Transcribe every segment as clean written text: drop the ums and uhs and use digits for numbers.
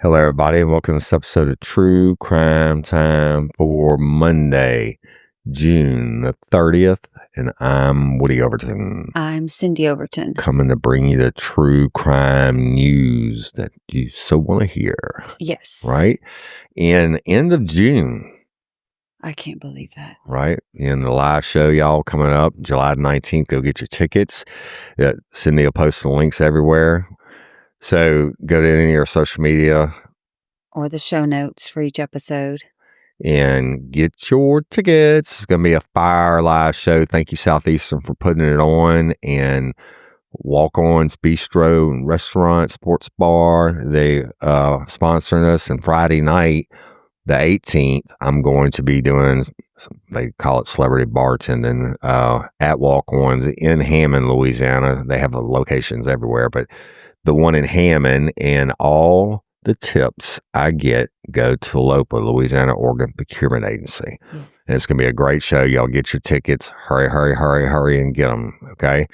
Hello, everybody, and welcome to this episode of True Crime Time for Monday, June the 30th. And I'm Woody Overton. I'm Cindy Overton. Coming to bring you the true crime news that you so want to hear. Yes. Right? In end of June. I can't believe that. Right? In the live show, y'all, coming up July 19th, go get your tickets. Cindy will post the links everywhere. So go to any of your social media. Or the show notes for each episode. And get your tickets. It's going to be a fire live show. Thank you, Southeastern, for putting it on. And Walk On's Bistro and Restaurant, Sports Bar, they sponsoring us. And Friday night, the 18th, I'm going to be doing, they call it celebrity bartending, at Walk On's in Hammond, Louisiana. They have locations everywhere, but the one in Hammond, and all the tips I get go to LOPA, Louisiana Organ Procurement Agency. Yeah. And it's going to be a great show. Y'all get your tickets. Hurry, and get them. Okay.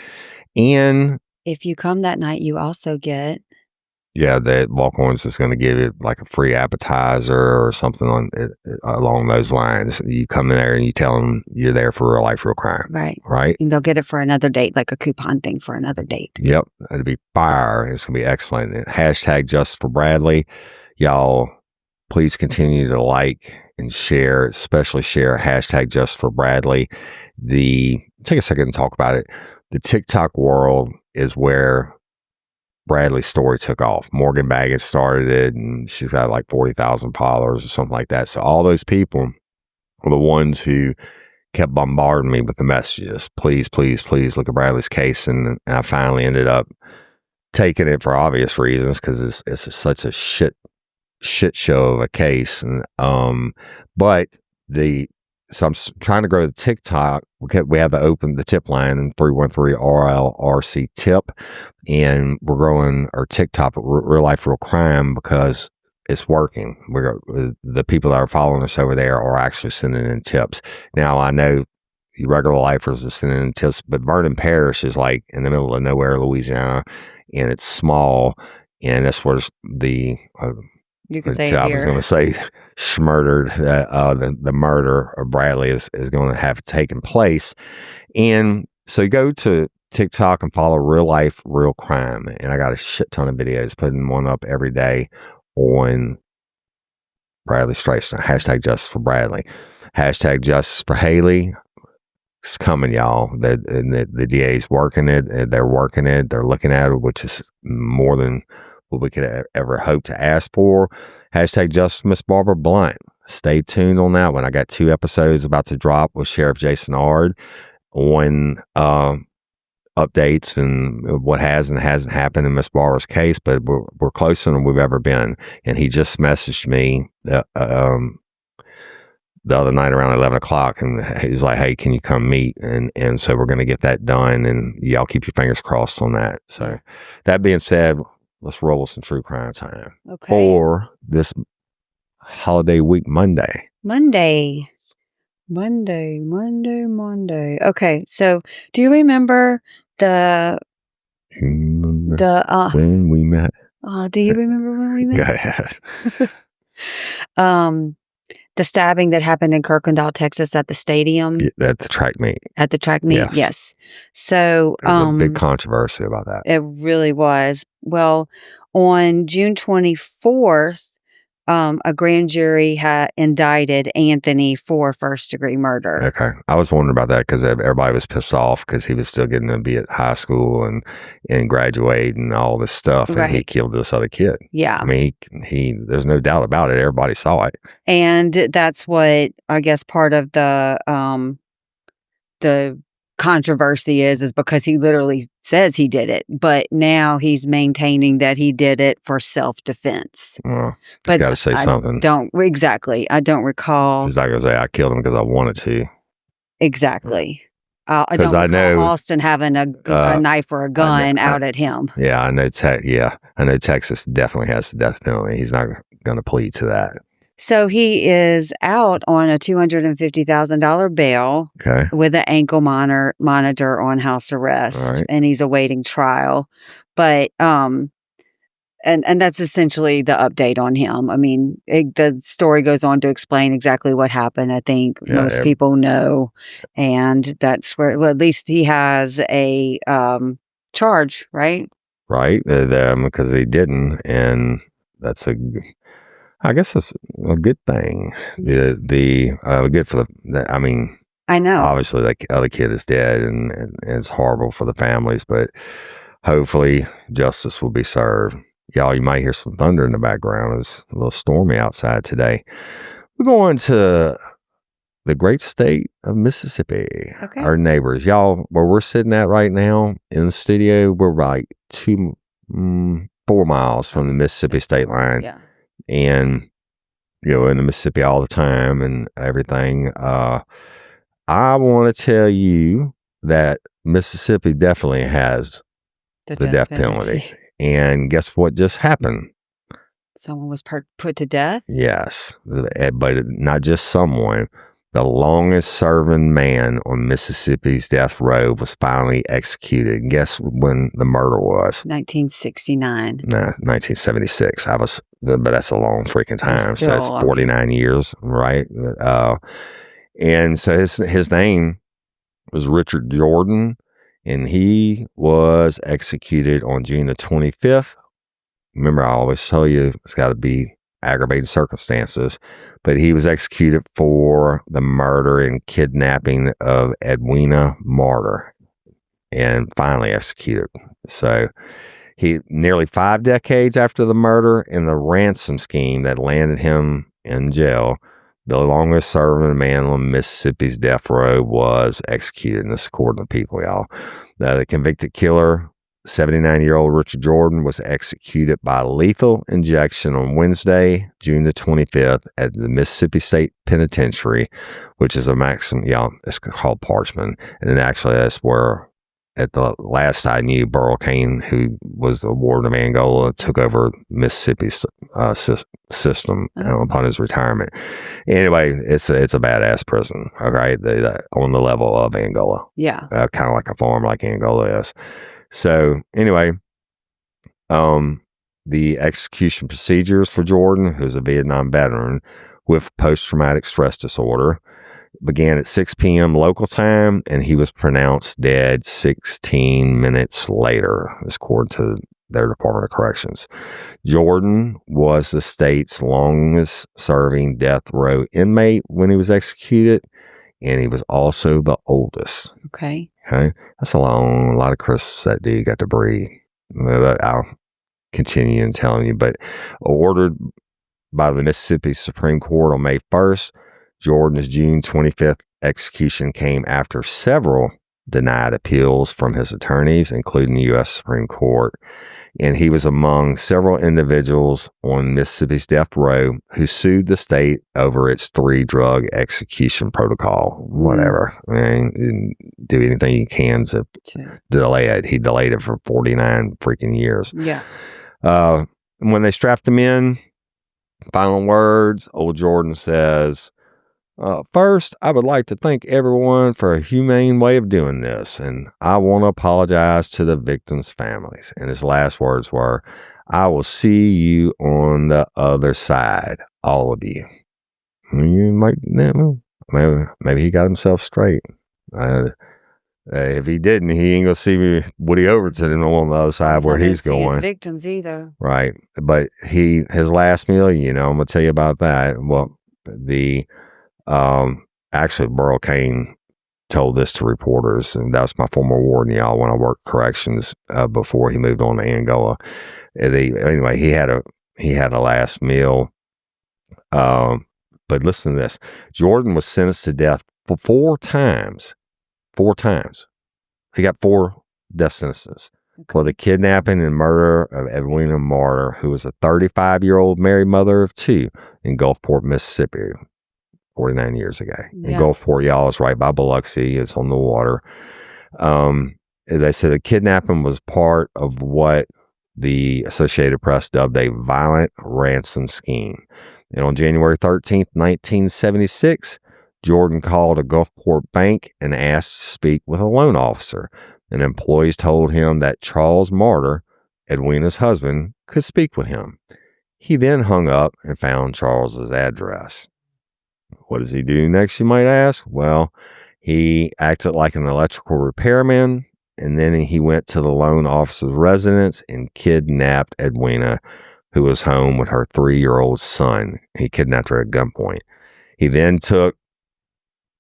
And if you come that night, you also get. Yeah, the Walk-Ons is going to give you like a free appetizer or something along those lines. You come in there and you tell them you're there for real life, real crime. Right. Right. And they'll get it for another date, like a coupon thing for another date. Yep. It'll be fire. It's going to be excellent. And hashtag Just for Bradley. Y'all, please continue to like and share, especially share hashtag Just for Bradley. Take a second and talk about it. The TikTok world is where Bradley's story took off. Morgan Baggett started it, and she's got like 40,000 followers or something like that. So all those people are the ones who kept bombarding me with the messages. Please, please, please look at Bradley's case. And I finally ended up taking it for obvious reasons because it's such a shit show of a case. And so I'm trying to grow the TikTok. We have the tip line in 313-RLRC tip, and we're growing our TikTok real life, real crime because it's working. The people that are following us over there are actually sending in tips. Now I know you regular lifers are sending in tips, but Vernon Parish is like in the middle of nowhere, Louisiana, and it's small, and that's where you can say I was going to say murdered. The murder of Bradley is going to have taken place. And so you go to TikTok and follow real life, real crime. And I got a shit ton of videos, putting one up every day on Bradley Streisand. Hashtag Justice for Bradley. Hashtag Justice for Haley. It's coming, y'all. The DA's working it. They're working it. They're looking at it, which is more than what we could ever hope to ask for. Hashtag Justice Miss Barbara Blunt. Stay tuned on that one. I got 2 episodes about to drop with Sheriff Jason Ard on updates and what has and hasn't happened in Miss Barbara's case, but we're closer than we've ever been. And he just messaged me the other night around 11 o'clock, and he's like, hey, can you come meet? And so we're going to get that done, and y'all keep your fingers crossed on that. So that being said, let's roll some true crime time for this holiday week, Monday. Okay, so do you remember when we met? Do you remember when we met? Go ahead. The stabbing that happened in Kirkendall, Texas at the stadium? At the track meet. At the track meet, yes. So there was a big controversy about that. It really was. Well, on June 24th, a grand jury had indicted Anthony for first-degree murder. Okay. I was wondering about that because everybody was pissed off because he was still getting to be at high school and graduate and all this stuff, and he killed this other kid. Yeah. I mean, there's no doubt about it. Everybody saw it. And that's what, I guess, part of the controversy is because he literally says he did it, but now he's maintaining that he did it for self-defense. Well, but got to say something. I don't recall. He's not going to say I killed him because I wanted to. Exactly. I don't recall Austin having a knife or a gun out at him. Yeah, I know. I know Texas definitely has the death penalty. He's not going to plead to that. So he is out on a $250,000 bail with an ankle monitor on house arrest, and he's awaiting trial. But and that's essentially the update on him. I mean, the story goes on to explain exactly what happened. I think most people know, and that's where, well, at least he has a charge, right? Right, because he didn't, and that's I guess that's a good thing. Good for I mean, I know. Obviously, the other kid is dead, and it's horrible for the families, but hopefully justice will be served. Y'all, you might hear some thunder in the background. It's a little stormy outside today. We're going to the great state of Mississippi. Okay. Our neighbors. Y'all, where we're sitting at right now in the studio, we're like 4 miles from the Mississippi state line. Yeah. And, in the Mississippi all the time and everything. I want to tell you that Mississippi definitely has the death penalty. And guess what just happened? Someone was put to death? Yes. But not just someone. The longest serving man on Mississippi's death row was finally executed. Guess when the murder was? 1969. No, 1976. But that's a long freaking time. So it's 49 years, right? And so his name was Richard Jordan, and he was executed on June the 25th. Remember, I always tell you it's got to be aggravated circumstances, but he was executed for the murder and kidnapping of Edwina Martyr, and finally executed. So he, nearly 5 decades after the murder and the ransom scheme that landed him in jail, the longest serving man on Mississippi's death row was executed. And this, according to people, y'all. The convicted killer, 79-year-old Richard Jordan, was executed by lethal injection on Wednesday, June the 25th, at the Mississippi State Penitentiary, which is a maximum, it's called Parchman. And then actually that's where, at the last I knew, Burl Cain, who was the warden of Angola, took over Mississippi's system upon his retirement. Anyway, it's a badass prison, okay, on the level of Angola. Yeah. Kind of like a farm like Angola is. So anyway, the execution procedures for Jordan, who's a Vietnam veteran with post-traumatic stress disorder, began at 6 p.m. local time, and he was pronounced dead 16 minutes later, according to their Department of Corrections. Jordan was the state's longest serving death row inmate when he was executed, and he was also the oldest. Okay. That's a lot of Christmas that dude got to breathe. I'll continue in telling you, but ordered by the Mississippi Supreme Court on May 1st, Jordan's June 25th execution came after several denied appeals from his attorneys, including the U.S. Supreme Court. And he was among several individuals on Mississippi's death row who sued the state over its 3-drug execution protocol. Whatever. I mean, do anything you can to delay it. He delayed it for 49 freaking years. Yeah. When they strapped him in, final words, old Jordan says, first, I would like to thank everyone for a humane way of doing this, and I want to apologize to the victims' families. And his last words were, I will see you on the other side, all of you. You might, maybe he got himself straight. If he didn't, he ain't gonna see Woody Overton on the other side where he's going. His victims either, right? But his last meal, I'm gonna tell you about that. Well, actually, Burl Cain told this to reporters, and that was my former warden, y'all, when I worked corrections before he moved on to Angola. Anyway, he had a last meal. But listen to this: Jordan was sentenced to death for 4 times. 4 times. He got 4 death sentences for the kidnapping and murder of Edwina Martyr, who was a 35-year-old married mother of 2 in Gulfport, Mississippi, 49 years ago. Yeah. And Gulfport, y'all, is right by Biloxi. It's on the water. They said the kidnapping was part of what the Associated Press dubbed a violent ransom scheme. And on January 13th, 1976, Jordan called a Gulfport bank and asked to speak with a loan officer. And employees told him that Charles Martyr, Edwina's husband, could speak with him. He then hung up and found Charles's address. What does he do next, you might ask? Well, he acted like an electrical repairman, and then he went to the loan officer's residence and kidnapped Edwina, who was home with her 3-year-old son. He kidnapped her at gunpoint. He then took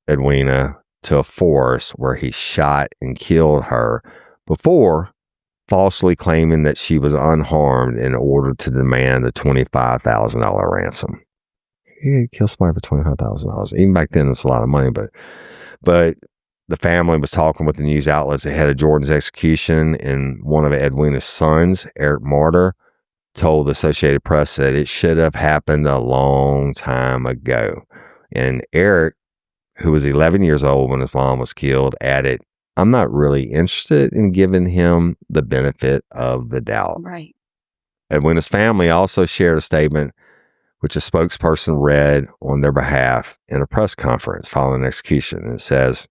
Edwina to a forest where he shot and killed her before falsely claiming that she was unharmed in order to demand a $25,000 ransom. He killed somebody for $25,000. Even back then, it's a lot of money, but the family was talking with the news outlets ahead of Jordan's execution, and one of Edwina's sons, Eric Martyr, told the Associated Press that it should have happened a long time ago. And Eric, who was 11 years old when his mom was killed, added, "I'm not really interested in giving him the benefit of the doubt." Right. Edwina's family also shared a statement which a spokesperson read on their behalf in a press conference following the execution. And it says,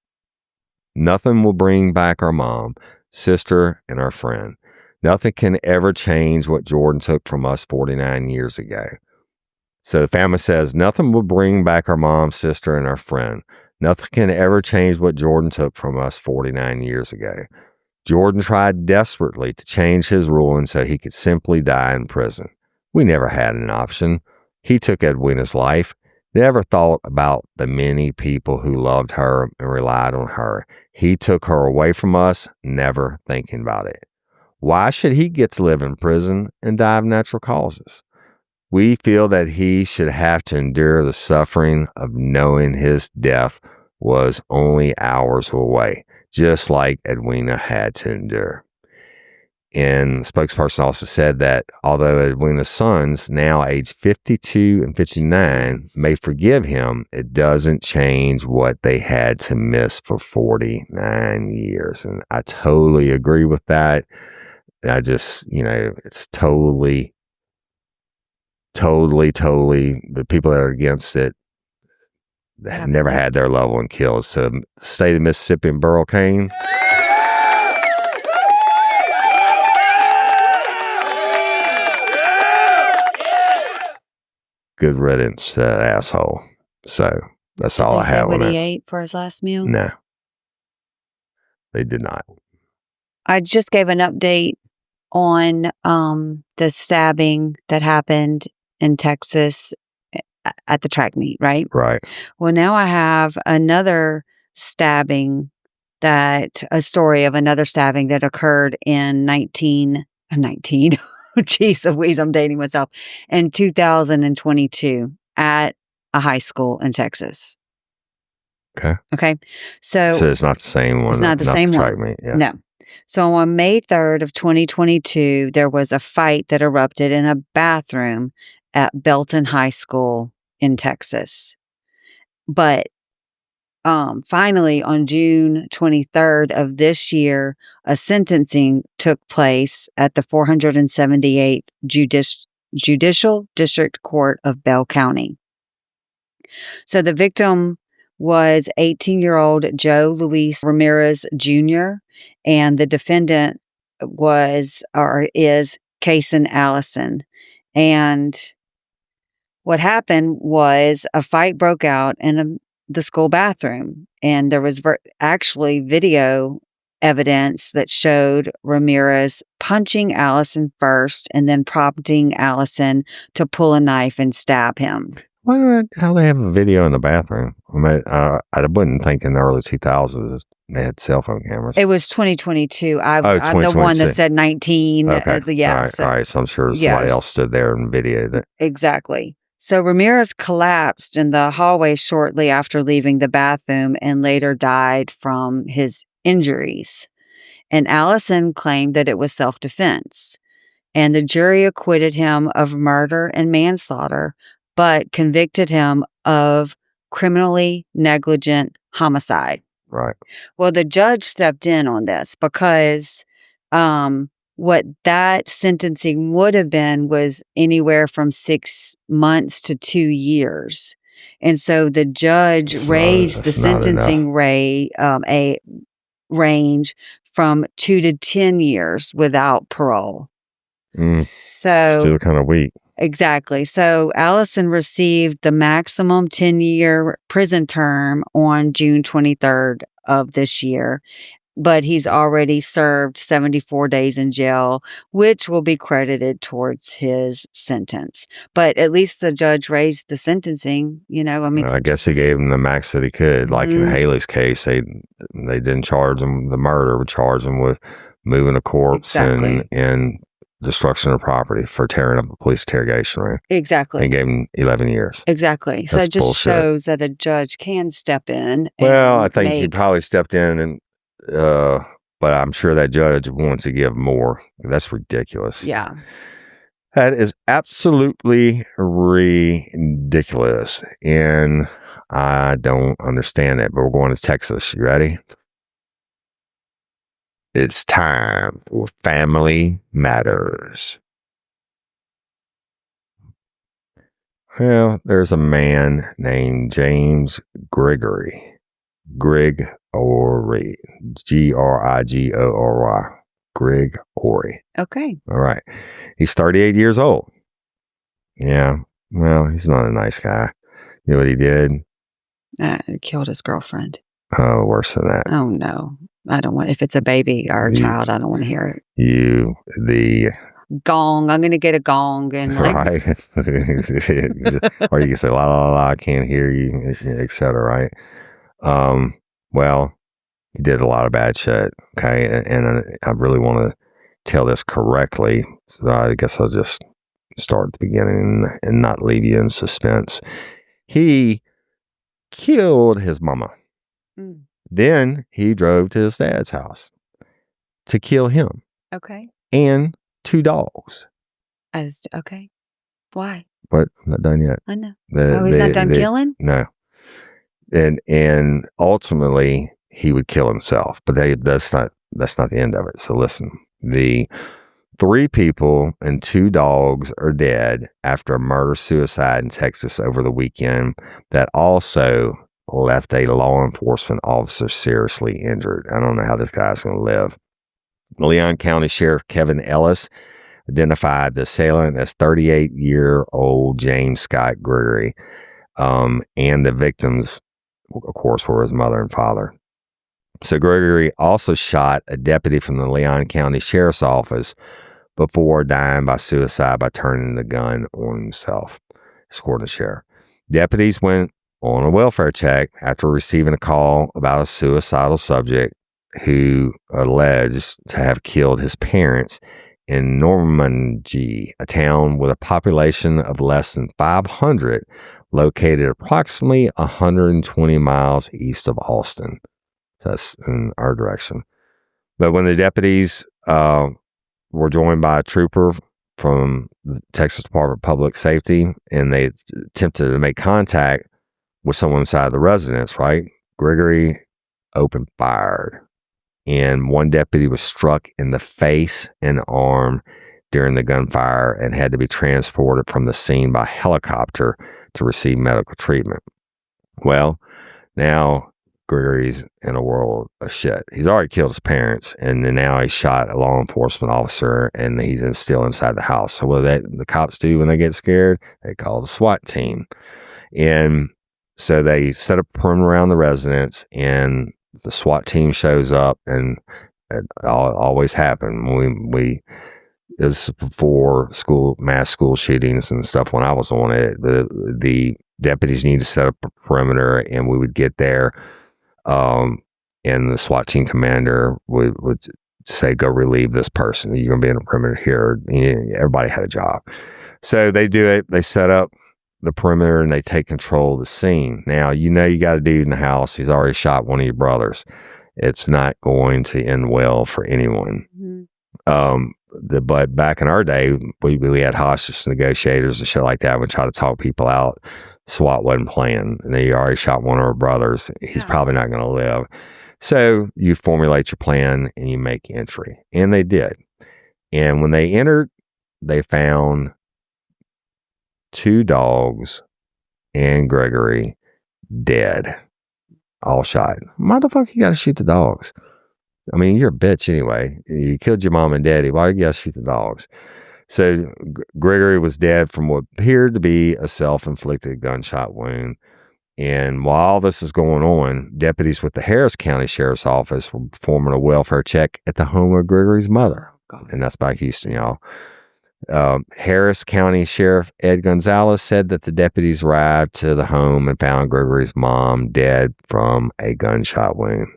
"Nothing will bring back our mom, sister, and our friend. Nothing can ever change what Jordan took from us 49 years ago." So the family says, "Nothing will bring back our mom, sister, and our friend. Nothing can ever change what Jordan took from us 49 years ago. Jordan tried desperately to change his ruling so he could simply die in prison. We never had an option. He took Edwina's life, never thought about the many people who loved her and relied on her. He took her away from us, never thinking about it. Why should he get to live in prison and die of natural causes? We feel that he should have to endure the suffering of knowing his death was only hours away, just like Edwina had to endure." And the spokesperson also said that although Edwina's sons, now aged 52 and 59, may forgive him, it doesn't change what they had to miss for 49 years. And I totally agree with that. I just, it's totally, the people that are against it that have never had their loved one killed. So the state of Mississippi and Burl Cain. Good riddance to that asshole. So that's all I have on it. Did they say what he ate for his last meal? No. They did not. I just gave an update on the stabbing that happened in Texas at the track meet, right? Right. Well, now I have another stabbing a story of another stabbing that occurred in 19. Jeez Louise, I'm dating myself. In 2022 at a high school in Texas. Okay. So it's not the same one. It's not the same one. Meet. Yeah. No. So on May 3rd of 2022, there was a fight that erupted in a bathroom at Belton High School in Texas. But finally, on June 23rd of this year, a sentencing took place at the 478th Judicial District Court of Bell County. So the victim was 18-year-old Joe Luis Ramirez Jr., and the defendant is Kaysen Allison. And what happened was a fight broke out in the school bathroom, and there was actually video evidence that showed Ramirez punching Allison first and then prompting Allison to pull a knife and stab him. How they have a video in the bathroom? I wouldn't think in the early 2000s they had cell phone cameras. It was 2022. I'm the one that said 19. Okay. Yeah. All right. So I'm sure somebody else stood there and videoed it. Exactly. So Ramirez collapsed in the hallway shortly after leaving the bathroom and later died from his injuries. And Allison claimed that it was self-defense. And the jury acquitted him of murder and manslaughter, but convicted him of criminally negligent homicide. Right. Well, the judge stepped in on this because what that sentencing would have been was anywhere from 6 months to 2 years. And so the judge raised the sentencing range from 2 to 10 years without parole. So still kind of weak. Exactly. So Allison received the maximum 10-year prison term on June 23rd of this year, but he's already served 74 days in jail, which will be credited towards his sentence. But at least the judge raised the sentencing, I guess he gave him the max that he could. Like in Haley's case, they didn't charge him the murder, but charged him with moving a corpse and destruction of property for tearing up a police interrogation room. Exactly. And gave him 11 years. Exactly. So That's it just bullshit. shows that a judge can step in. Well, I think he probably stepped in and, but I'm sure that judge wants to give more. That's ridiculous. Yeah. That is absolutely ridiculous. And I don't understand that, but we're going to Texas. You ready? It's time for Family Matters. Well, there's a man named James Gregory. Grigory. Grigory. Grigory. Okay. All right. He's 38 years old. Yeah. Well, he's not a nice guy. You know what he did? Killed his girlfriend. Oh, worse than that. Oh, no. I don't want, if it's a baby or a child, I don't want to hear it. Gong. I'm going to get a gong. And right. Or you can say, la, la, la, I can't hear you, etc. Right. Well, he did a lot of bad shit. Okay. And I really want to tell this correctly. So I guess I'll just start at the beginning and not leave you in suspense. He killed his mama. Then he drove to his dad's house to kill him. Okay. And 2 dogs. Okay. Why? But I'm not done yet. I know. He's not done killing? No. And ultimately he would kill himself. But that's not the end of it. So listen, the 3 people and 2 dogs are dead after a murder-suicide in Texas over the weekend that also left a law enforcement officer seriously injured. I don't know how this guy's going to live. Leon County Sheriff Kevin Ellis identified the assailant as 38-year-old James Scott Gregory, and the victims, of course, were his mother and father. So Gregory also shot a deputy from the Leon County Sheriff's Office before dying by suicide by turning the gun on himself, according to the sheriff. Deputies went on a welfare check after receiving a call about a suicidal subject who alleged to have killed his parents in Normandy, a town with a population of less than 500, located approximately 120 miles east of Austin. So that's in our direction. But when the deputies were joined by a trooper from the Texas Department of Public Safety, and they attempted to make contact with someone inside the residence, right? Gregory opened fire, and one deputy was struck in the face and arm during the gunfire and had to be transported from the scene by helicopter to receive medical treatment. Well, now Gregory's in a world of shit. He's already killed his parents, and then now he shot a law enforcement officer, and he's still inside the house. So what the cops do when they get scared? They call the SWAT team. And so they set up a perimeter around the residence, and the SWAT team shows up, and it always happened. This is before mass school shootings and stuff. When I was on it, the deputies need to set up a perimeter, and we would get there, and the SWAT team commander would say, "Go relieve this person. You're going to be in a perimeter here." Everybody had a job, so they do it. They set up the perimeter and they take control of the scene. Now, you got a dude in the house. He's already shot one of your brothers. It's not going to end well for anyone. But back in our day, we had hostage negotiators and shit like that. We try to talk people out. SWAT wasn't playing. And they already shot one of our brothers. He's probably not going to live. So you formulate your plan and you make entry. And they did. And when they entered, they found 2 dogs and Gregory dead, all shot. Why the fuck you gotta shoot the dogs? I mean, you're a bitch anyway. You killed your mom and daddy. Why you gotta shoot the dogs? So Gregory was dead from what appeared to be a self-inflicted gunshot wound. And while this is going on, deputies with the Harris County Sheriff's Office were performing a welfare check at the home of Gregory's mother. And that's by Houston, y'all. Harris County Sheriff Ed Gonzalez said that the deputies arrived to the home and found Gregory's mom dead from a gunshot wound.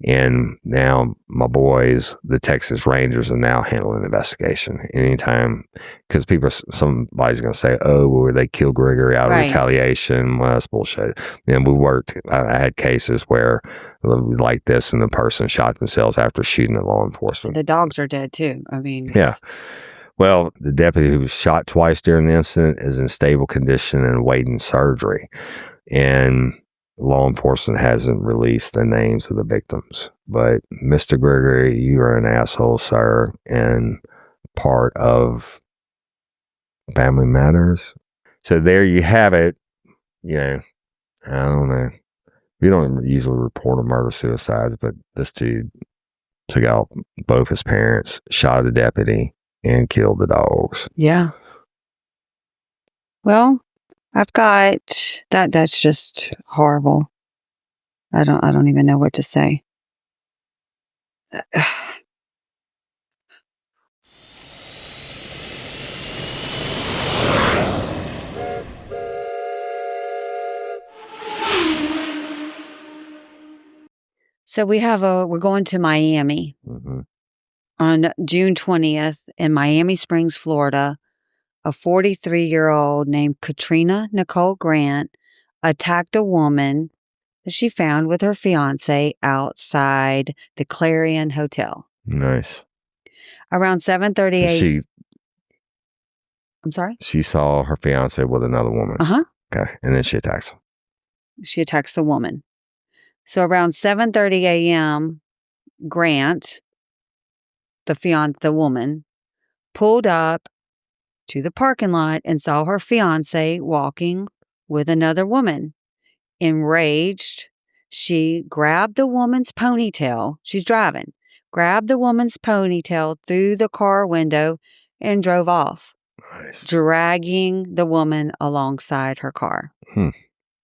And now my boys, the Texas Rangers, are now handling the investigation. Anytime, because somebody's going to say, oh, well, they killed Gregory out of retaliation. Well, that's bullshit. And I had cases where like this and the person shot themselves after shooting at law enforcement. The dogs are dead too. I mean, yeah. Well, the deputy who was shot twice during the incident is in stable condition and awaiting surgery. And law enforcement hasn't released the names of the victims. But Mr. Gregory, you are an asshole, sir, and part of Family Matters. So there you have it. I don't know. We don't usually report on murder-suicides, but this dude took out both his parents, shot a deputy, and killed the dogs. Yeah. Well, I've got that's just horrible. I don't even know what to say. So we're going to Miami on June 20th in Miami Springs, Florida. A 43-year-old named Katrina Nicole Grant attacked a woman that she found with her fiancé outside the Clarion Hotel. Nice. Around 7:30 a.m. I'm sorry? She saw her fiancé with another woman. Uh-huh. Okay. And then she attacks him. She attacks the woman. So around 7:30 a.m., Grant, the woman, pulled up to the parking lot and saw her fiancé walking with another woman. Enraged, she grabbed the woman's ponytail. She's driving. Grabbed the woman's ponytail through the car window and drove off, dragging the woman alongside her car.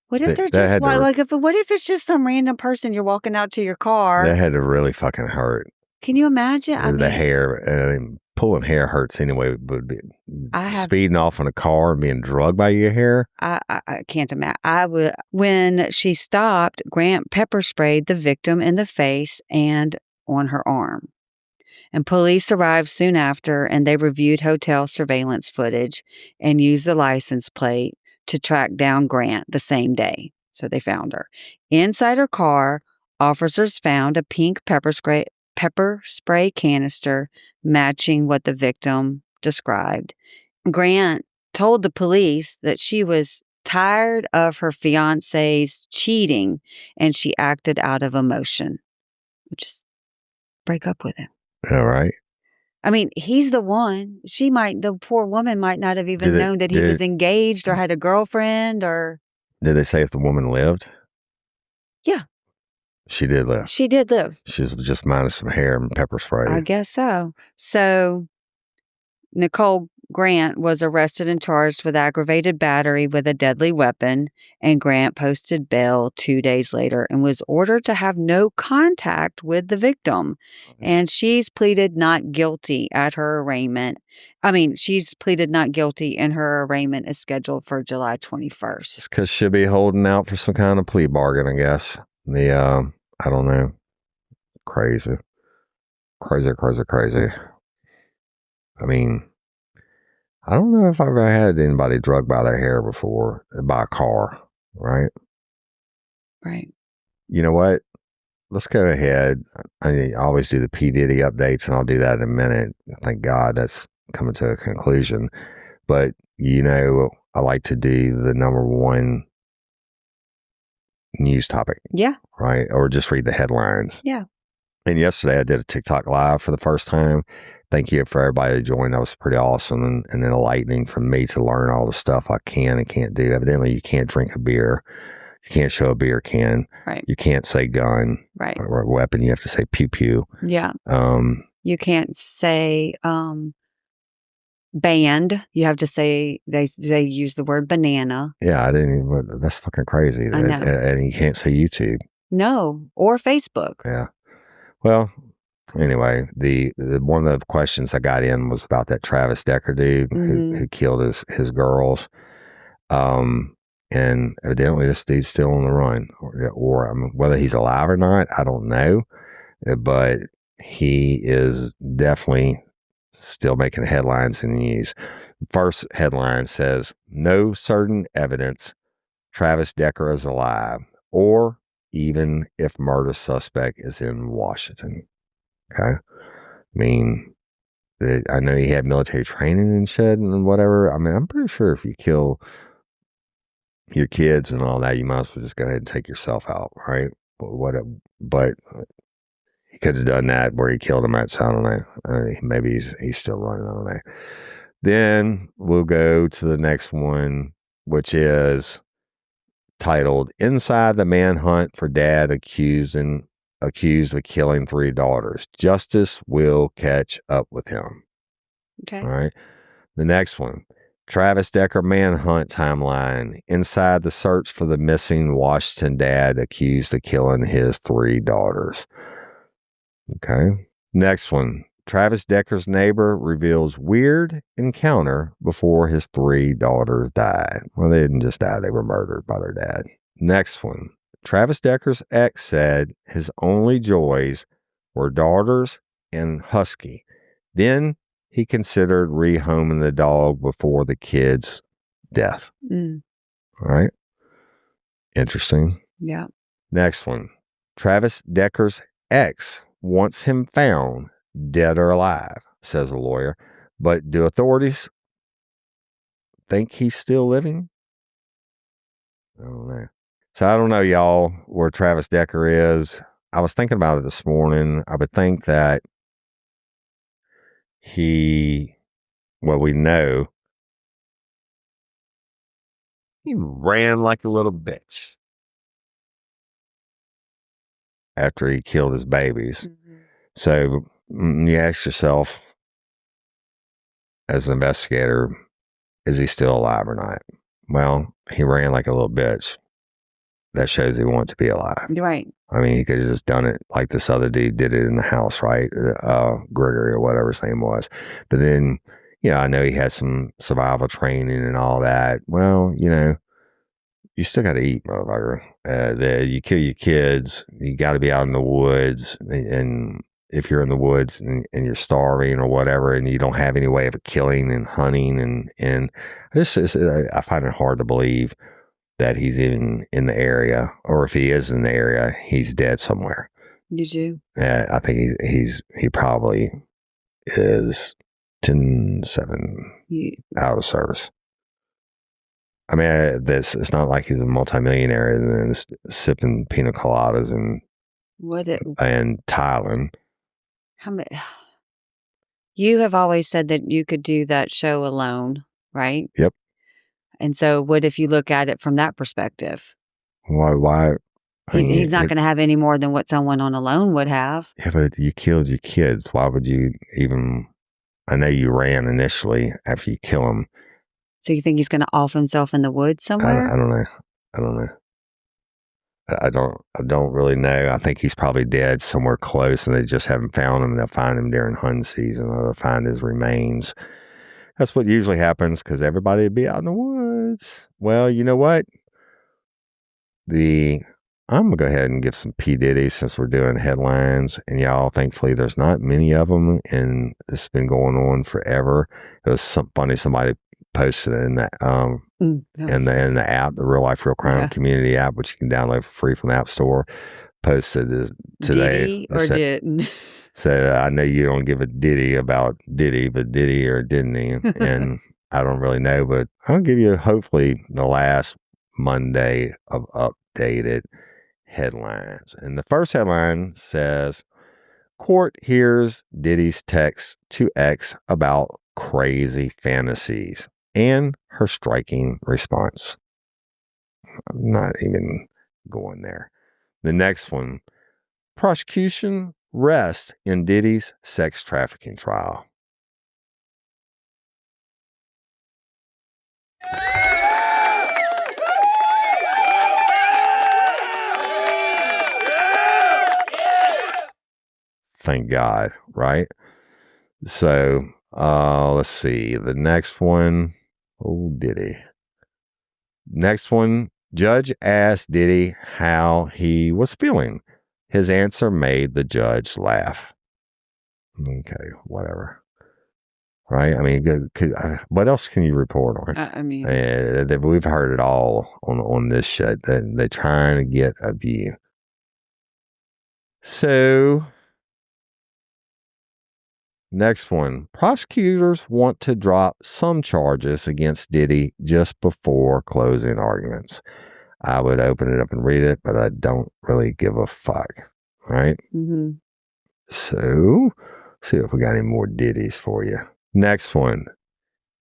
What if they're just what if it's just some random person you're walking out to your car? That had to really fucking hurt. Can you imagine? The hair, pulling hair hurts anyway, but speeding off in a car and being drugged by your hair. I can't imagine. When she stopped, Grant pepper sprayed the victim in the face and on her arm. And police arrived soon after, and they reviewed hotel surveillance footage and used the license plate to track down Grant the same day. So they found her. Inside her car, officers found a pink pepper spray canister matching what the victim described. Grant told the police that she was tired of her fiancé's cheating and she acted out of emotion. Just break up with him. All right. I mean, he's the one. The poor woman might not have even known that he was engaged or had a girlfriend or. Did they say if the woman lived? Yeah. She did live. She did live. She's just minus some hair and pepper spray. I guess so. So Nicole Grant was arrested and charged with aggravated battery with a deadly weapon, and Grant posted bail 2 days later and was ordered to have no contact with the victim. And she's pleaded not guilty at her arraignment. She's pleaded not guilty, and her arraignment is scheduled for July 21st. It's because she'll be holding out for some kind of plea bargain, I guess. I don't know. Crazy. I don't know if I've ever had anybody drugged by their hair before, by a car, right? Right. You know what? Let's go ahead. I always do the P. Diddy updates, and I'll do that in a minute. Thank God that's coming to a conclusion. But, I like to do the number one news topic. Yeah. Right? Or just read the headlines. Yeah. And yesterday I did a TikTok live for the first time. Thank you for everybody who joined. That was pretty awesome and enlightening for me to learn all the stuff I can and can't do. Evidently, you can't drink a beer. You can't show a beer can. Right. You can't say gun. Right. Or weapon. You have to say pew pew. Yeah. You can't say banned. You have to say they use the word banana. Yeah, I didn't even. That's fucking crazy. I know. And you can't say YouTube. No, or Facebook. Yeah. Well, anyway, the one of the questions I got in was about that Travis Decker dude who killed his girls. And evidently this dude's still on the run, or I mean, whether he's alive or not, I don't know. But he is definitely still making headlines in the news. First headline says, "No certain evidence Travis Decker is alive, or even if murder suspect is in Washington." Okay. I mean, I know he had military training and shit and whatever. I mean, I'm pretty sure if you kill your kids and all that, you might as well just go ahead and take yourself out, right? But he could have done that where he killed him at, so I don't know. Maybe he's still running, I don't know. Then we'll go to the next one, which is titled "Inside the Manhunt for Dad Accused of Killing 3 Daughters. Justice Will Catch Up with Him." Okay. All right. The next one, Travis Decker Manhunt Timeline. Inside the search for the missing Washington dad accused of killing his 3 daughters. Okay. Next one, Travis Decker's neighbor reveals weird encounter before his 3 daughters died. Well, they didn't just die, they were murdered by their dad. Next one, Travis Decker's ex said his only joys were daughters and husky. Then he considered rehoming the dog before the kid's death. All right. Interesting. Yeah. Next one, Travis Decker's ex wants him found, dead or alive, says a lawyer. But do authorities think he's still living? I don't know. So I don't know, y'all, where Travis Decker is. I was thinking about it this morning. I would think that we know he ran like a little bitch after he killed his babies. So you ask yourself, as an investigator, is he still alive or not? Well, he ran like a little bitch. That shows he wants to be alive. Right. I mean, he could have just done it like this other dude did it in the house, right? Gregory or whatever his name was. But then, I know he had some survival training and all that. Well, you still got to eat, motherfucker. You kill your kids. You got to be out in the woods. And if you're in the woods and you're starving or whatever, and you don't have any way of killing and hunting, and I find it hard to believe that he's even in the area, or if he is in the area, he's dead somewhere. You do? I think he probably is 10-7 out of service. I mean, it's not like he's a multimillionaire and then sipping pina coladas and Thailand. You have always said that you could do that show alone, right? Yep. And so what if you look at it from that perspective? Why? He's not going to have any more than what someone on alone would have. Yeah, but you killed your kids. Why would you even? I know you ran initially after you kill them. So you think he's going to off himself in the woods somewhere? I don't know. I don't really know. I think he's probably dead somewhere close, and they just haven't found him. They'll find him during hunting season, or they'll find his remains. That's what usually happens because everybody would be out in the woods. Well, you know what? I'm going to go ahead and give some P. Diddy since we're doing headlines. And y'all, thankfully, there's not many of them. And it's been going on forever. It was funny. Somebody posted it in that, in the app, the Real Life, Real Crime Community app, which you can download for free from the App Store. Posted today. Diddy or didn't? Said, I know you don't give a Diddy about Diddy, but Diddy or didn't he? And I don't really know, but I'll give you hopefully the last Monday of updated headlines. And the first headline says, court hears Diddy's text to ex about crazy fantasies and her striking response. I'm not even going there. The next one, prosecution rests in Diddy's sex trafficking trial. thank God, right? So, let's see. The next one. Oh, Diddy. Next one. Judge asked Diddy how he was feeling. His answer made the judge laugh. Okay, whatever. Right? I mean, what else can you report on? I mean, we've heard it all on this shit. They're trying to get a view. So, next one. Prosecutors want to drop some charges against Diddy just before closing arguments. I would open it up and read it, but I don't really give a fuck. Right? Mm-hmm. So, see if we got any more Diddies for you. Next one.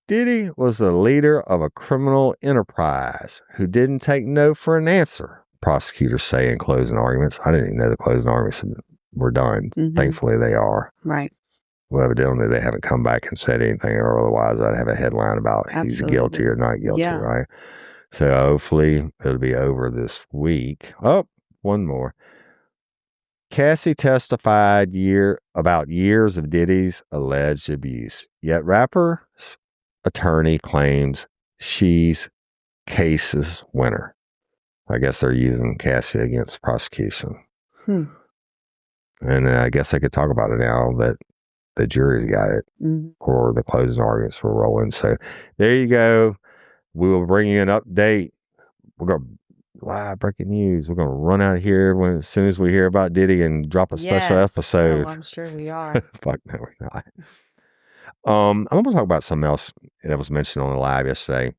Diddy was the leader of a criminal enterprise who didn't take no for an answer, prosecutors say in closing arguments. I didn't even know the closing arguments were done. Mm-hmm. Thankfully, they are. Right. Well, evidently, they haven't come back and said anything, or otherwise I'd have a headline about he's guilty or not guilty, right? So hopefully it'll be over this week. Oh, one more. Cassie testified about years of Diddy's alleged abuse, yet rapper's attorney claims she's case's winner. I guess they're using Cassie against prosecution. And I guess I could talk about it now that the jury's got it, or the closing arguments were rolling. So there you go. We will bring you an update. We're going to live breaking news. We're going to run out of here as soon as we hear about Diddy and drop a special episode. Oh, I'm sure we are. Fuck no, we're not. I'm going to talk about something else that was mentioned on the live yesterday.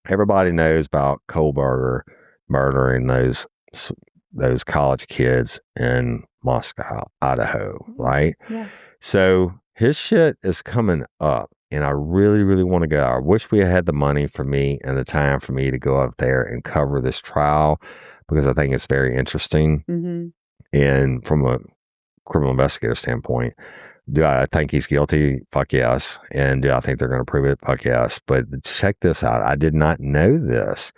Everybody knows about Kohberger murdering those college kids in Moscow, Idaho, right? Yeah. So his shit is coming up, and I really, really want to go. I wish we had the money for me and the time for me to go up there and cover this trial, because I think it's very interesting. Mm-hmm. And from a criminal investigator standpoint, do I think he's guilty? Fuck yes. And do I think they're going to prove it? Fuck yes. But check this out. I did not know this.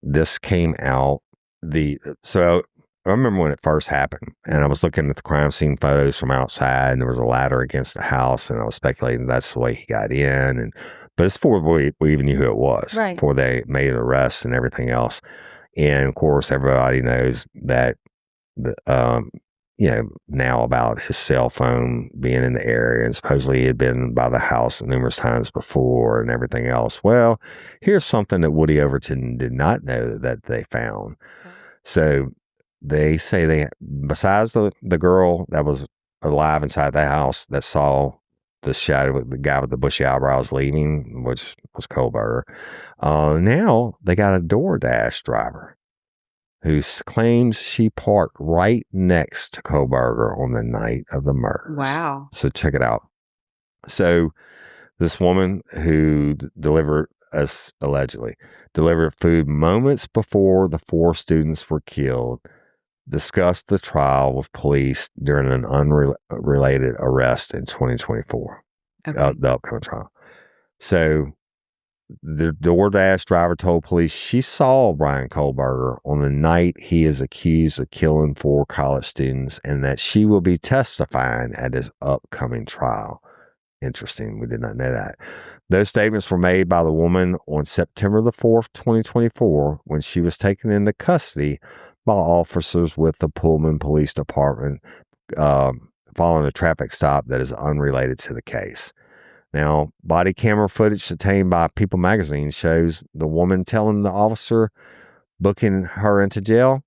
This came out so I remember when it first happened, and I was looking at the crime scene photos from outside, and there was a ladder against the house, and I was speculating that's the way he got in. But it's before we even knew who it was, right, before they made an arrest and everything else. And of course, everybody knows that now about his cell phone being in the area, and supposedly he had been by the house numerous times before and everything else. Well, here's something that Woody Overton did not know that they found. Okay. So they say besides the girl that was alive inside the house that saw the shadow of the guy with the bushy eyebrows leaving, which was Kohberger, now they got a DoorDash driver who claims she parked right next to Kohberger on the night of the murders. Wow. So check it out. So this woman who allegedly delivered food moments before the 4 students were killed discussed the trial with police during an unrelated arrest in 2024, the upcoming trial. So the DoorDash driver told police she saw Brian Kohberger on the night he is accused of killing 4 college students, and that she will be testifying at his upcoming trial. Interesting. We did not know that. Those statements were made by the woman on September the 4th, 2024, when she was taken into custody by officers with the Pullman Police Department following a traffic stop that is unrelated to the case. Now, body camera footage obtained by People magazine shows the woman telling the officer booking her into jail,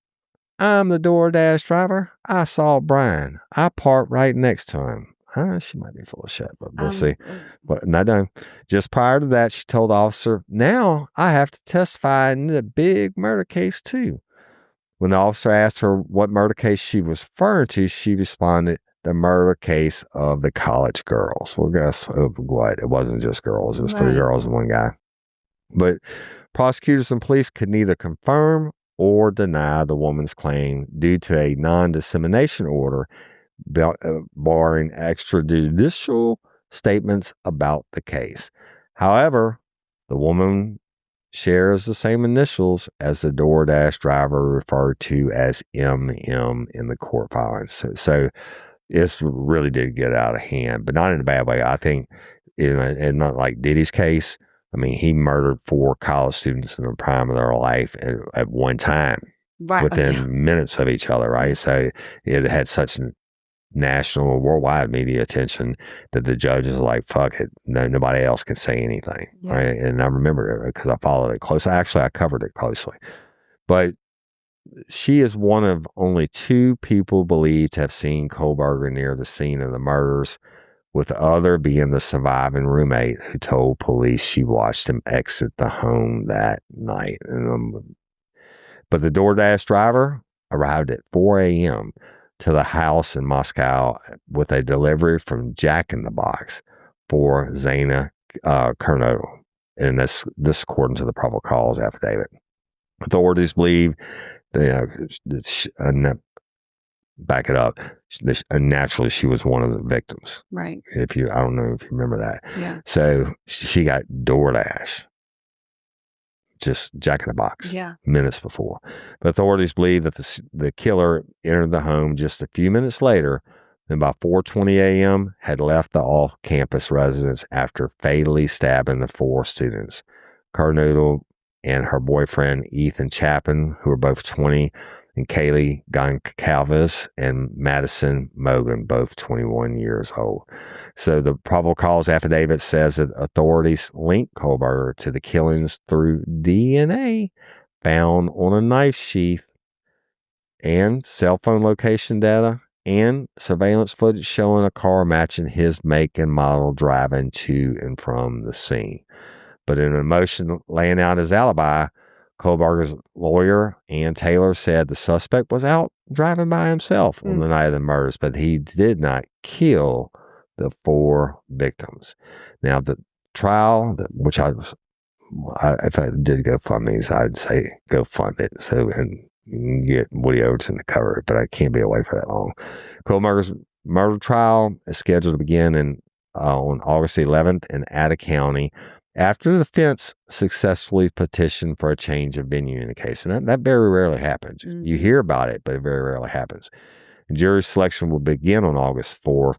"I'm the DoorDash driver. I saw Brian. I parked right next to him." She might be full of shit, but we'll see. But no. Just prior to that, she told the officer, "Now I have to testify in the big murder case too." When the officer asked her what murder case she was referring to, she responded, "The murder case of the college girls." Well, guess what? It wasn't just girls. It was 3 girls and 1 guy. But prosecutors and police could neither confirm or deny the woman's claim due to a non-dissemination order barring extrajudicial statements about the case. However, the woman shares the same initials as the DoorDash driver referred to as MM in the court filings. So It really did get out of hand, but not in a bad way. I think, and not like Diddy's case. I mean, he murdered 4 college students in the prime of their life at one time, right, within minutes of each other, right? So it had such national, worldwide media attention that the judge is like, fuck it, nobody else can say anything, right? And I remember it because I followed it closely. Actually, I covered it closely. But she is one of only 2 people believed to have seen Kohberger near the scene of the murders, with the other being the surviving roommate who told police she watched him exit the home that night. But the DoorDash driver arrived at 4 a.m. to the house in Moscow with a delivery from Jack in the Box for Zayna Kernodle. And this according to the probable cause affidavit. Authorities believe back it up. Naturally, she was one of the victims. Right. I don't know if you remember that. Yeah. So she got DoorDash, just Jack in the Box, minutes before. But authorities believe that the killer entered the home just a few minutes later, and by 4:20 a.m. had left the off-campus residence after fatally stabbing the 4 students. Kernodle and her boyfriend, Ethan Chapin, who were both 20, and Kaylee Goncalves and Madison Mogan, both 21 years old. So the probable cause affidavit says that authorities linked Kohberger to the killings through DNA found on a knife sheath and cell phone location data and surveillance footage showing a car matching his make and model driving to and from the scene. But in a motion laying out his alibi, Kohberger's lawyer, Ann Taylor, said the suspect was out driving by himself on the night of the murders, but he did not kill the 4 victims. Now, the trial, which if I did GoFundMe's, I'd say go fund it. So, and you can get Woody Overton to cover it, but I can't be away for that long. Kohberger's murder trial is scheduled to begin on August 11th in Ada County, after the defense successfully petitioned for a change of venue in the case. And that very rarely happens. Mm-hmm. You hear about it, but it very rarely happens. Jury selection will begin on August 4th.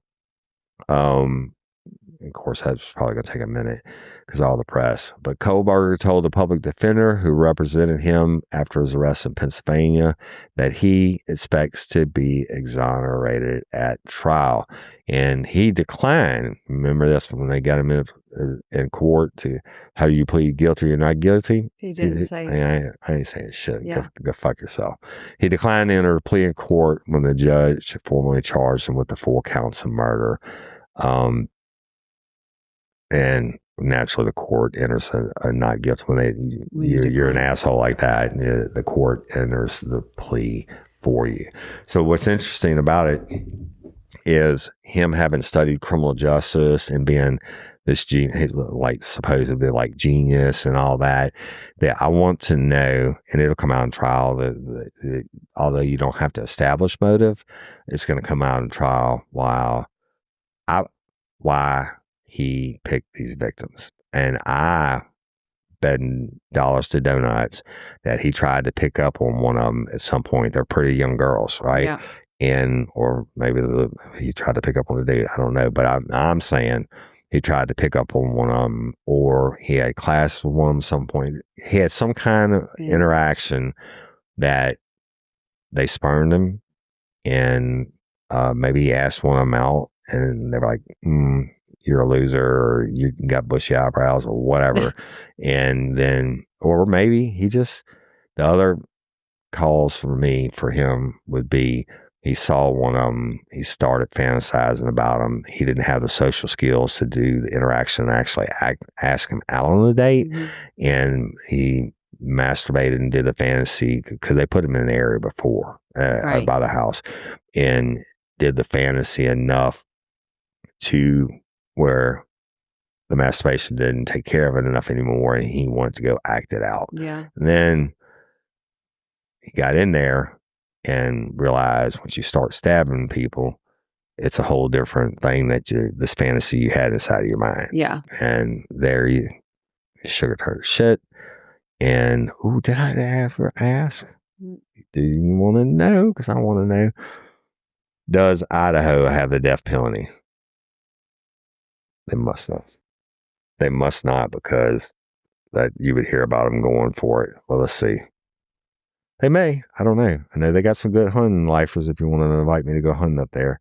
Of course, that's probably going to take a minute because all the press. But Kohberger told the public defender who represented him after his arrest in Pennsylvania that he expects to be exonerated at trial. And he declined. Remember this when they got him in court to how do you plead guilty or not guilty? He didn't say. I ain't saying shit. Yeah. Go fuck yourself. He declined to enter a plea in court when the judge formally charged him with the 4 counts of murder. And naturally, the court enters a not guilty when you're an asshole like that. The court enters the plea for you. So what's interesting about it is him having studied criminal justice and being this like supposedly like genius and all that. That I want to know, and it'll come out in trial. That although you don't have to establish motive, it's going to come out in trial why he picked these victims. And I bet dollars to donuts that he tried to pick up on one of them at some point. They're pretty young girls, right? Yeah. Or maybe he tried to pick up on a dude. I don't know. But I'm saying he tried to pick up on one of them, or he had class with one of them at some point. He had some kind of interaction that they spurned him, and maybe he asked one of them out, and they were like, you're a loser, or you got bushy eyebrows, or whatever. And then, or maybe the other calls for him would be he saw one of them, he started fantasizing about him. He didn't have the social skills to do the interaction and actually ask him out on a date. Mm-hmm. And he masturbated and did the fantasy because they put him in an area before by the house, and did the fantasy enough to where the masturbation didn't take care of it enough anymore, and he wanted to go act it out. Yeah. And then he got in there and realized once you start stabbing people, it's a whole different thing this fantasy you had inside of your mind. Yeah. And there you sugar-coated shit. And, did I ever ask? Do you want to know? Because I want to know. Does Idaho have the death penalty? They must not. They must not, because that you would hear about them going for it. Well, let's see. They may. I don't know. I know they got some good hunting lifers if you want to invite me to go hunting up there.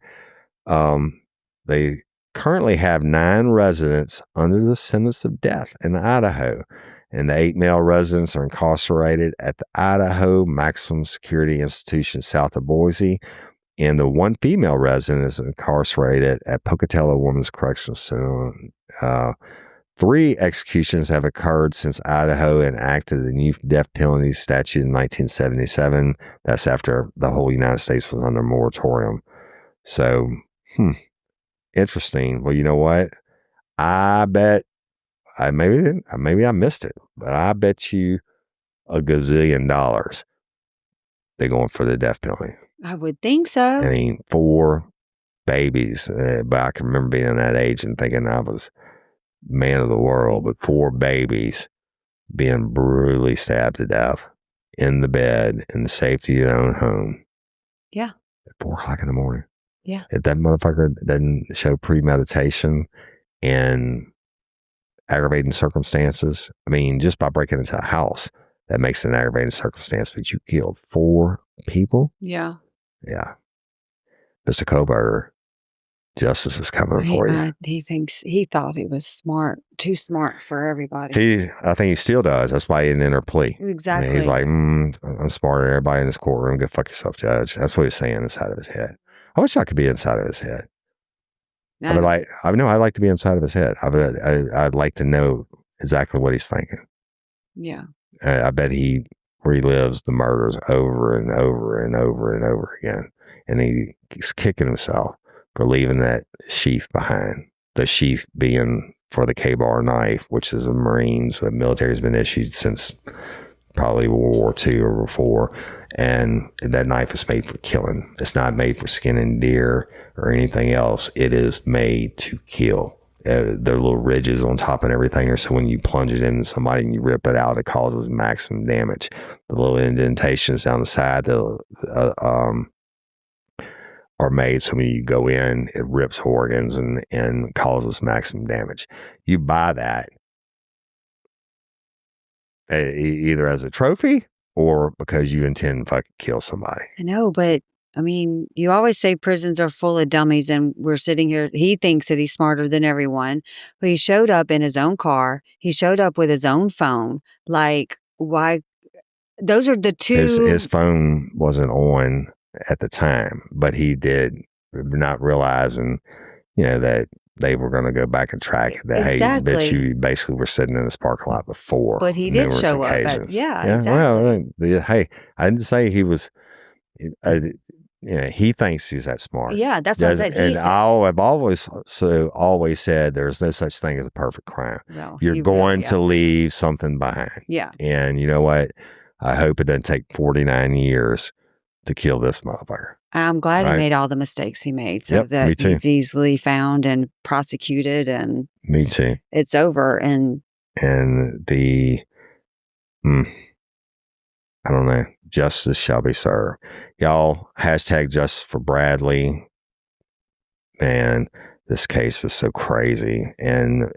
They currently have 9 residents under the sentence of death in Idaho, and the 8 male residents are incarcerated at the Idaho Maximum Security Institution south of Boise, and the 1 female resident is incarcerated at Pocatello Women's Correctional Center. 3 executions have occurred since Idaho enacted the new death penalty statute in 1977. That's after the whole United States was under moratorium. So, interesting. Well, you know what? I bet maybe I missed it, but I bet you $1 gazillion they're going for the death penalty. I would think so. I mean, 4 babies, but I can remember being that age and thinking I was man of the world, but 4 babies being brutally stabbed to death in the bed in the safety of their own home. Yeah. At 4 o'clock in the morning. Yeah. If that motherfucker doesn't show premeditation and aggravating circumstances, I mean, just by breaking into a house, that makes it an aggravating circumstance, but you killed 4 people? Yeah. Yeah. Mr. Kohberger, justice is coming for you. He thought he was smart, too smart for everybody. I think he still does. That's why he didn't enter plea. Exactly. I mean, he's like, I'm smarter than everybody in this courtroom. Go fuck yourself, judge. That's what he's saying inside of his head. I wish I could be inside of his head. I'd like to be inside of his head. I'd like to know exactly what he's thinking. Yeah. I bet he relives the murders over and over and over and over again. And he's kicking himself for leaving that sheath behind. The sheath being for the K-bar knife, which is a Marines. The military has been issued since probably World War II or before. And that knife is made for killing. It's not made for skinning deer or anything else. It is made to kill. There are little ridges on top and everything, so when you plunge it into somebody and you rip it out, it causes maximum damage. The little indentations down the side are made so when you go in, it rips organs and causes maximum damage. You buy that either as a trophy or because you intend to fucking kill somebody. I know, but I mean, you always say prisons are full of dummies, and we're sitting here. He thinks that he's smarter than everyone, but he showed up in his own car. He showed up with his own phone. Like, why? Those are the 2. His phone wasn't on at the time, but he did not realizing, that they were going to go back and track it. That, exactly. Hey, you basically were sitting in this parking lot before. But he did show up. Yeah, exactly. Well, hey, I didn't say he was. He thinks he's that smart. Yeah, that's what I said. And I've always said there's no such thing as a perfect crime. No, you're going to leave something behind. Yeah. And you know what? I hope it doesn't take 49 years to kill this motherfucker. I'm glad he made all the mistakes he made so that he's easily found and prosecuted, and me too. It's over. And the I don't know. Justice shall be served. Y'all, hashtag justice for Bradley. Man, this case is so crazy. And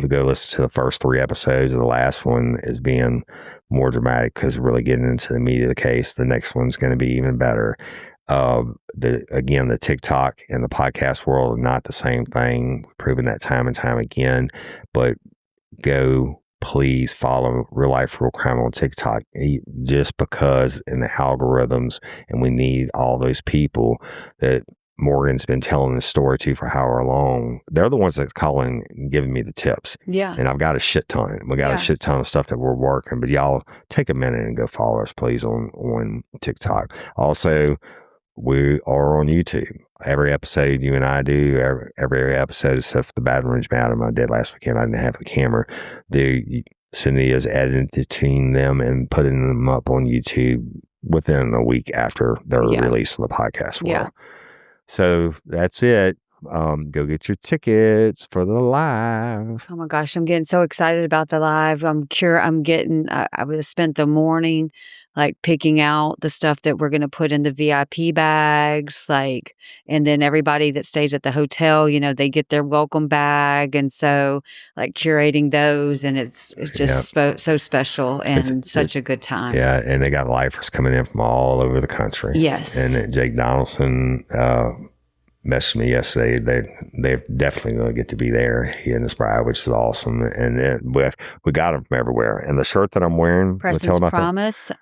go listen to the first 3 episodes. The last one is being more dramatic because we're really getting into the meat of the case. The next one's going to be even better. The TikTok and the podcast world are not the same thing. We've proven that time and time again. But go please follow Real Life Real Crime on TikTok, just because in the algorithms, and we need all those people that Morgan's been telling the story to for however long. They're the ones that's calling and giving me the tips. Yeah. And I've got a shit ton. We got a shit ton of stuff that we're working, but y'all take a minute and go follow us, please, on TikTok. Also, we are on YouTube. Every episode you and I do, every episode except for the Baton Rouge Madam I did last weekend, I didn't have the camera. Cindy is editing them and putting them up on YouTube within a week after they're released on the podcast world. Yeah. So that's it. go get your tickets for the live. Oh my gosh, I'm getting so excited about the live. I would have spent the morning like picking out the stuff that we're going to put in the VIP bags, and then everybody that stays at the hotel, they get their welcome bag. And so like curating those, and it's just so special and such a good time. Yeah. And they got lifers coming in from all over the country. Yes. And Jake Donaldson, messaged me yesterday. They're definitely going to get to be there. He and his bride, which is awesome. And then we got them from everywhere. And the shirt that I'm wearing, Preston's Promise.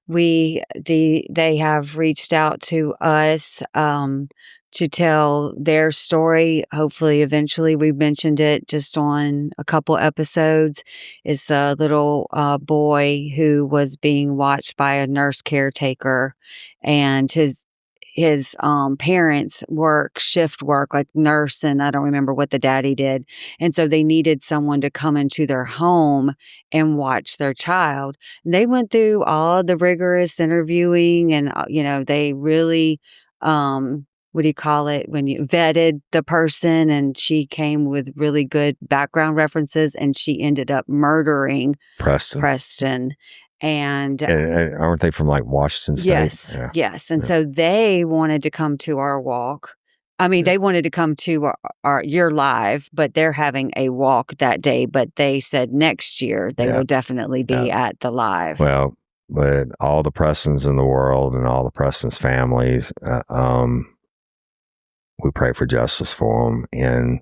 They have reached out to us to tell their story. Hopefully, eventually, we mentioned it just on a couple episodes. It's a little boy who was being watched by a nurse caretaker, and his parents shift work, like nurse, and I don't remember what the daddy did. And so they needed someone to come into their home and watch their child. And they went through all the rigorous interviewing and, they really, what do you call it? When you vetted the person, and she came with really good background references, and she ended up murdering Preston. And aren't they from like Washington State? Yes, yes. And so they wanted to come to our walk. I mean, they wanted to come to your live, but they're having a walk that day. But they said next year they will definitely be at the live. Well, but all the Prestons in the world and all the Prestons families, we pray for justice for them. And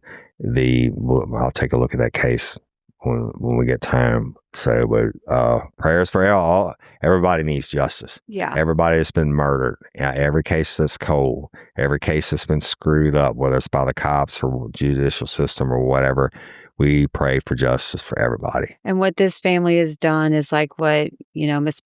I'll take a look at that case when we get time. So, but prayers for all. Everybody needs justice. Yeah. Everybody that's been murdered. Every case that's cold. Every case that's been screwed up, whether it's by the cops or judicial system or whatever. We pray for justice for everybody. And what this family has done is like what, Miss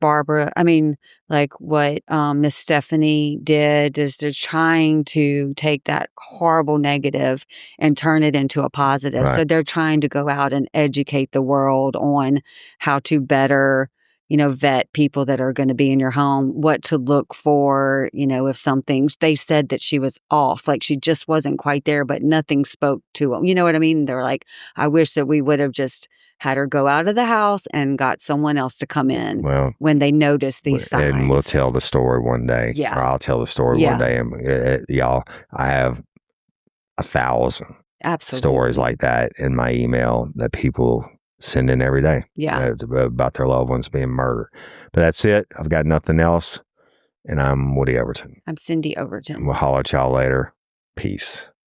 Stephanie did, is they're trying to take that horrible negative and turn it into a positive. Right. So they're trying to go out and educate the world on how to better, vet people that are going to be in your home, what to look for, if they said that she was off, like she just wasn't quite there, but nothing spoke to them. You know what I mean? They're like, I wish that we would have just had her go out of the house and got someone else to come in when they notice these signs. And we'll tell the story one day. Yeah. Or I'll tell the story one day. And y'all, I have 1,000 stories like that in my email that people send in every day. Yeah. About their loved ones being murdered. But that's it. I've got nothing else. And I'm Woody Overton. I'm Cindy Overton. We'll holler at y'all later. Peace.